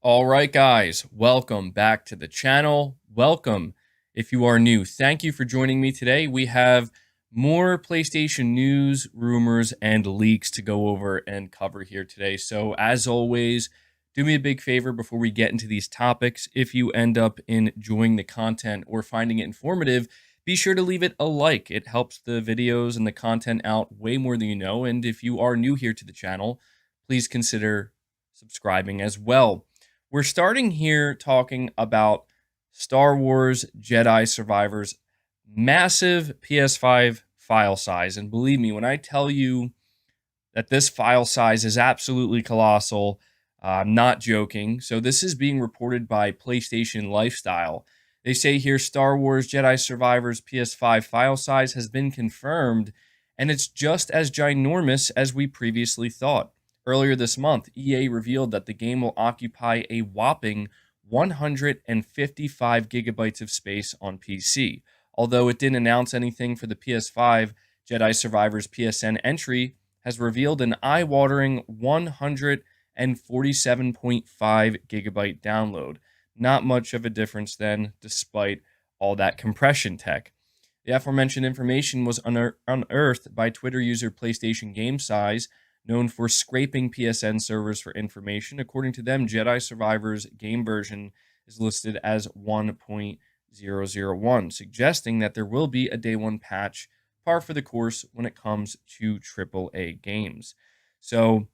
All right, guys, welcome back to the channel. Welcome if you are new. Thank you for joining me today. We have more PlayStation news, rumors, and leaks to go over and cover here today. So, as always, do me a big favor before we get into these topics. If you end up enjoying the content or finding it informative, be sure to leave it a like. It helps the videos and the content out way more than you know. And if you are new here to the channel, please consider subscribing as well. We're starting here talking about Star Wars Jedi Survivor's massive PS5 file size. And believe me, when I tell you that this file size is absolutely colossal, I'm not joking. So, this is being reported by PlayStation Lifestyle. They say here Star Wars Jedi Survivor's PS5 file size has been confirmed, and it's just as ginormous as we previously thought. Earlier this month, EA revealed that the game will occupy a whopping 155 gigabytes of space on PC. Although it didn't announce anything for the PS5, Jedi Survivor's PSN entry has revealed an eye-watering 147.5 gigabyte download. Not much of a difference then, despite all that compression tech. The aforementioned information was unearthed by Twitter user PlayStation Game Size, known for scraping PSN servers for information. According to them, Jedi Survivor's game version is listed as 1.001, suggesting that there will be a day one patch, par for the course when it comes to AAA games. So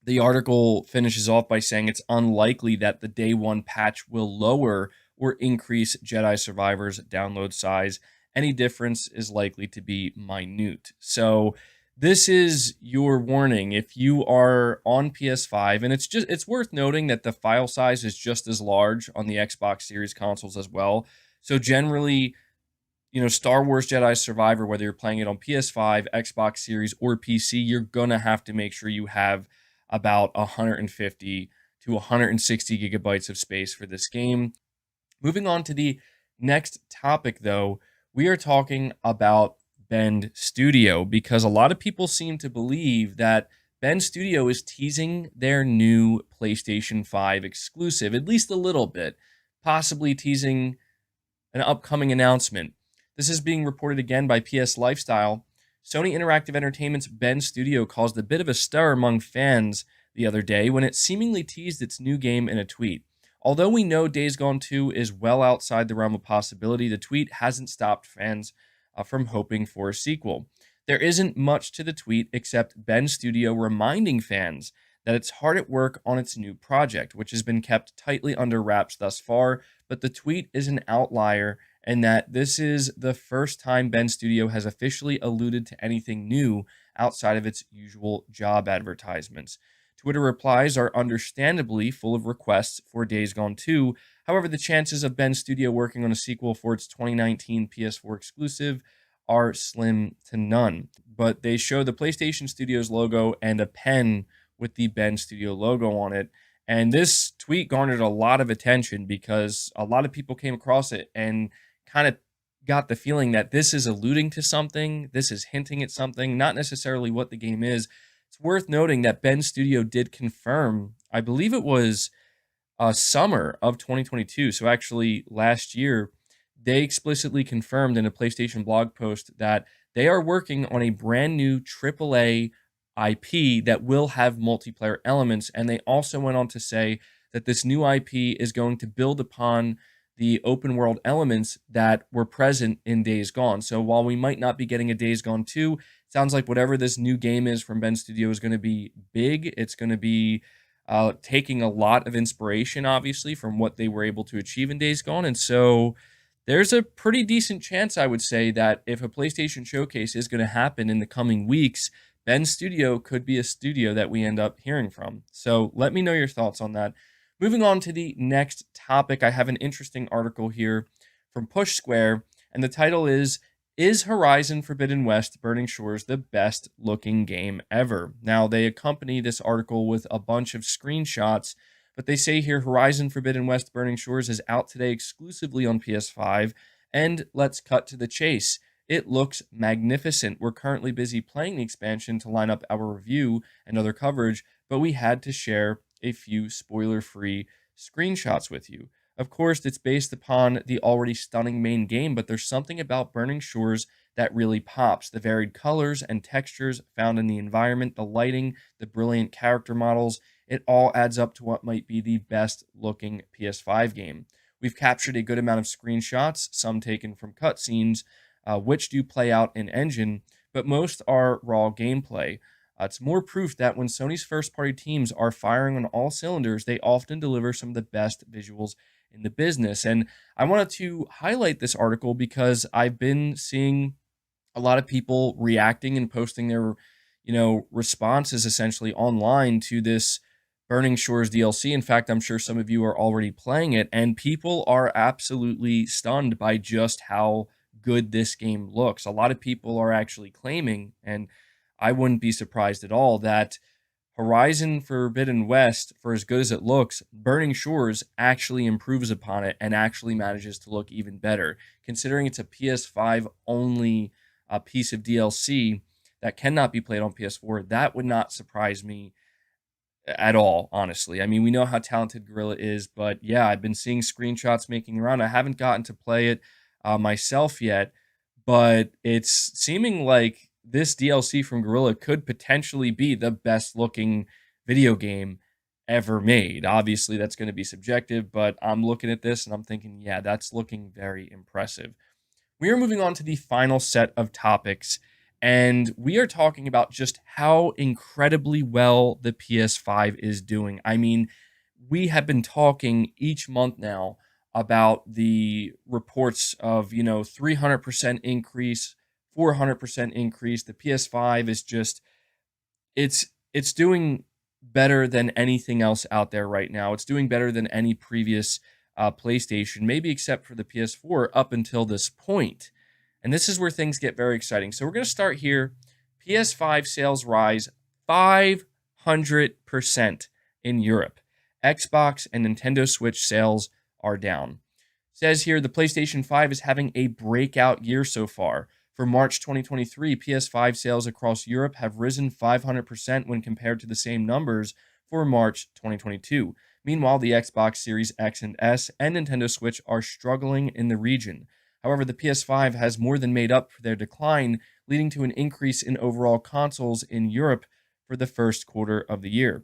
the article finishes off by saying it's unlikely that the day one patch will lower or increase Jedi Survivor's download size. Any difference is likely to be minute. So this is your warning if you are on PS5, and it's worth noting that the file size is just as large on the Xbox Series consoles as well. So generally, Star Wars Jedi Survivor, whether you're playing it on PS5, Xbox Series, or PC, you're gonna have to make sure you have about 150 to 160 gigabytes of space for this game. Moving on to the next topic, though, we are talking about Bend Studio, because a lot of people seem to believe that Bend Studio is teasing their new PlayStation 5 exclusive, at least a little bit, possibly teasing an upcoming announcement. This is being reported again by PS Lifestyle. Sony Interactive Entertainment's Bend Studio caused a bit of a stir among fans the other day when it seemingly teased its new game in a tweet. Although we know Days Gone 2 is well outside the realm of possibility, the tweet hasn't stopped fans from hoping for a sequel. There isn't much to the tweet except Bend Studio reminding fans that it's hard at work on its new project, which has been kept tightly under wraps thus far, but the tweet is an outlier and that this is the first time Bend Studio has officially alluded to anything new outside of its usual job advertisements. Twitter replies are understandably full of requests for Days Gone 2. However, the chances of Bend Studio working on a sequel for its 2019 PS4 exclusive are slim to none. But they show the PlayStation Studios logo and a pen with the Bend Studio logo on it. And this tweet garnered a lot of attention because a lot of people came across it and kind of got the feeling that this is alluding to something, this is hinting at something, not necessarily what the game is. It's worth noting that Bend Studio did confirm, I believe it was summer of 2022. So actually, last year, they explicitly confirmed in a PlayStation blog post that they are working on a brand new AAA IP that will have multiplayer elements. And they also went on to say that this new IP is going to build upon the open world elements that were present in Days Gone. So while we might not be getting a Days Gone 2, it sounds like whatever this new game is from Bend Studio is going to be big. It's going to be taking a lot of inspiration, obviously, from what they were able to achieve in Days Gone. And so there's a pretty decent chance, I would say, that if a PlayStation showcase is going to happen in the coming weeks, Bend Studio could be a studio that we end up hearing from. So let me know your thoughts on that. Moving on to the next topic, I have an interesting article here from Push Square, and the title is Horizon Forbidden West Burning Shores the best looking game ever? Now, they accompany this article with a bunch of screenshots, but they say here Horizon Forbidden West Burning Shores is out today exclusively on PS5, and let's cut to the chase. It looks magnificent. We're currently busy playing the expansion to line up our review and other coverage, but we had to share a few spoiler-free screenshots with you. Of course, it's based upon the already stunning main game, but there's something about Burning Shores that really pops. The varied colors and textures found in the environment, the lighting, the brilliant character models, it all adds up to what might be the best looking PS5 game. We've captured a good amount of screenshots, some taken from cutscenes, which do play out in engine, but most are raw gameplay. It's more proof that when Sony's first party teams are firing on all cylinders, they often deliver some of the best visuals in the business. And I wanted to highlight this article because I've been seeing a lot of people reacting and posting their, responses essentially online to this Burning Shores DLC. In fact, I'm sure some of you are already playing it, and people are absolutely stunned by just how good this game looks. A lot of people are actually claiming, and I wouldn't be surprised at all, that Horizon Forbidden West, for as good as it looks, Burning Shores actually improves upon it and actually manages to look even better. Considering it's a PS5 only piece of DLC that cannot be played on PS4, that would not surprise me at all, honestly. I mean, we know how talented Gorilla is, but yeah, I've been seeing screenshots making around. I haven't gotten to play it myself yet, but it's seeming like this DLC from Gorilla could potentially be the best looking video game ever made. Obviously, that's going to be subjective, but I'm looking at this and I'm thinking, yeah, that's looking very impressive. We are moving on to the final set of topics, and we are talking about just how incredibly well the PS5 is doing. I mean, we have been talking each month now about the reports of, 300% increase, 400% increase. The PS5 is just it's doing better than anything else out there right now. It's doing better than any previous PlayStation, maybe except for the PS4 up until this point. And this is where things get very exciting. So we're going to start here. PS5 sales rise 500% in Europe. Xbox and Nintendo Switch sales are down. Says here the PlayStation 5 is having a breakout year so far. For March 2023, PS5 sales across Europe have risen 500% when compared to the same numbers for March 2022. Meanwhile, the Xbox Series X and S and Nintendo Switch are struggling in the region. However, the PS5 has more than made up for their decline, leading to an increase in overall consoles in Europe for the first quarter of the year.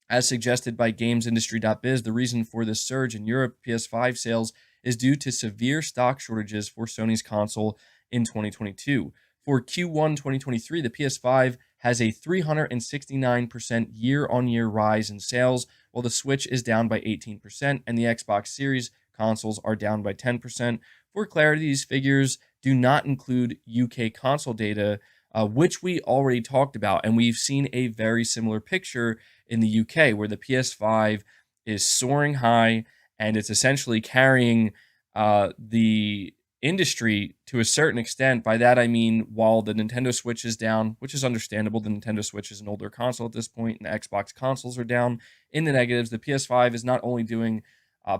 As suggested by GamesIndustry.biz, the reason for this surge in Europe PS5 sales is due to severe stock shortages for Sony's console in 2022. For Q1 2023, the PS5 has a 369% year-on-year rise in sales, while the Switch is down by 18% and the Xbox Series consoles are down by 10%. For clarity, these figures do not include UK console data, which we already talked about, and we've seen a very similar picture in the UK, where the PS5 is soaring high and it's essentially carrying the industry to a certain extent. By that, I mean, while the Nintendo Switch is down, which is understandable, the Nintendo Switch is an older console at this point, and the Xbox consoles are down in the negatives. The PS5 is not only doing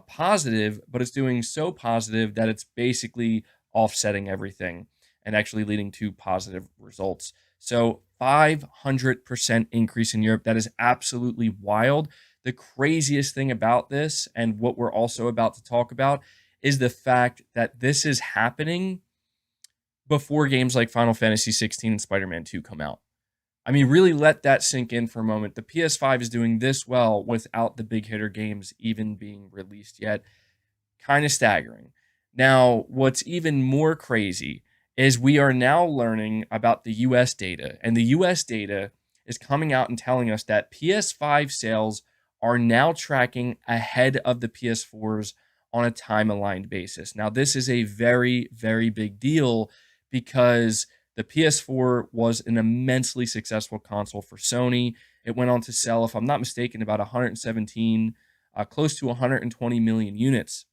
positive, but it's doing so positive that it's basically offsetting everything and actually leading to positive results. So 500% increase in Europe. That is absolutely wild. The craziest thing about this, and what we're also about to talk about, is the fact that this is happening before games like Final Fantasy 16 and Spider-Man 2 come out. I mean, really let that sink in for a moment. The PS5 is doing this well without the big hitter games even being released yet. Kind of staggering. Now, what's even more crazy is we are now learning about the US data, and the US data is coming out and telling us that PS5 sales are now tracking ahead of the PS4s on a time aligned basis. Now, this is a very, very big deal because the PS4 was an immensely successful console for Sony. It went on to sell, if I'm not mistaken, about 117, close to 120 million units.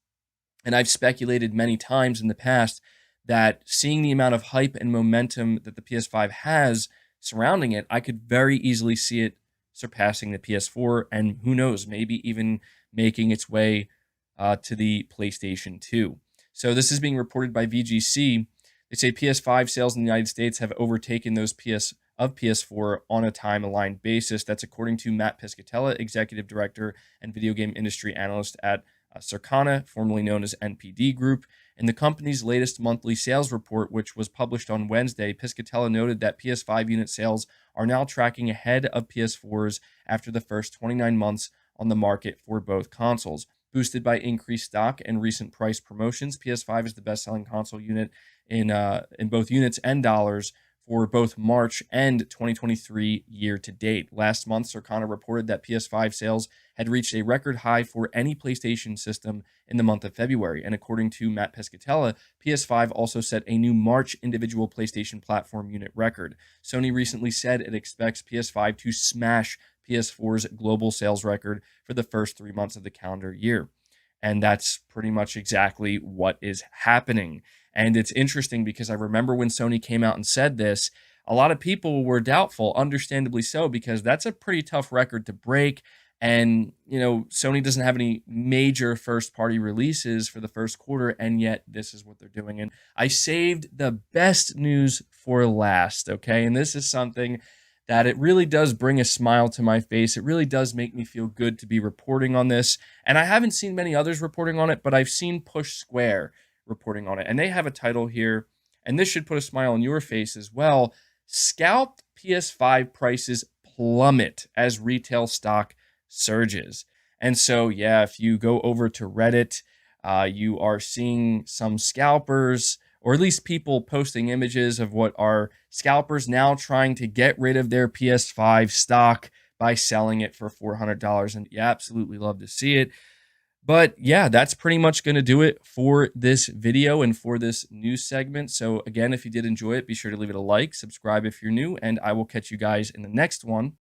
And I've speculated many times in the past that seeing the amount of hype and momentum that the PS5 has surrounding it, I could very easily see it surpassing the PS4, and who knows, maybe even making its way to the PlayStation 2. So this is being reported by VGC. They say PS5 sales in the United States have overtaken those of PS4 on a time-aligned basis. That's according to Matt Piscatella, executive director and video game industry analyst at Circana, formerly known as NPD Group. In the company's latest monthly sales report, which was published on Wednesday, Piscatella noted that PS5 unit sales are now tracking ahead of PS4s after the first 29 months on the market for both consoles. Boosted by increased stock and recent price promotions, PS5 is the best-selling console unit in both units and dollars for both March and 2023 year to date. Last month, Circana reported that PS5 sales had reached a record high for any PlayStation system in the month of February. And according to Matt Piscatella, PS5 also set a new March individual PlayStation platform unit record. Sony recently said it expects PS5 to smash PS4's global sales record for the first 3 months of the calendar year. And that's pretty much exactly what is happening. And it's interesting because I remember when Sony came out and said this, a lot of people were doubtful, understandably so, because that's a pretty tough record to break. And, Sony doesn't have any major first party releases for the first quarter, and yet this is what they're doing. And I saved the best news for last, okay? And this is something that it really does bring a smile to my face. It really does make me feel good to be reporting on this. And I haven't seen many others reporting on it, but I've seen Push Square reporting on it. And they have a title here, and this should put a smile on your face as well. Scalped PS5 prices plummet as retail stock surges. And so, yeah, if you go over to Reddit, you are seeing some scalpers, or at least people posting images of what are scalpers now trying to get rid of their PS5 stock by selling it for $400. And you absolutely love to see it. But yeah, that's pretty much going to do it for this video and for this news segment. So again, if you did enjoy it, be sure to leave it a like, subscribe if you're new, and I will catch you guys in the next one.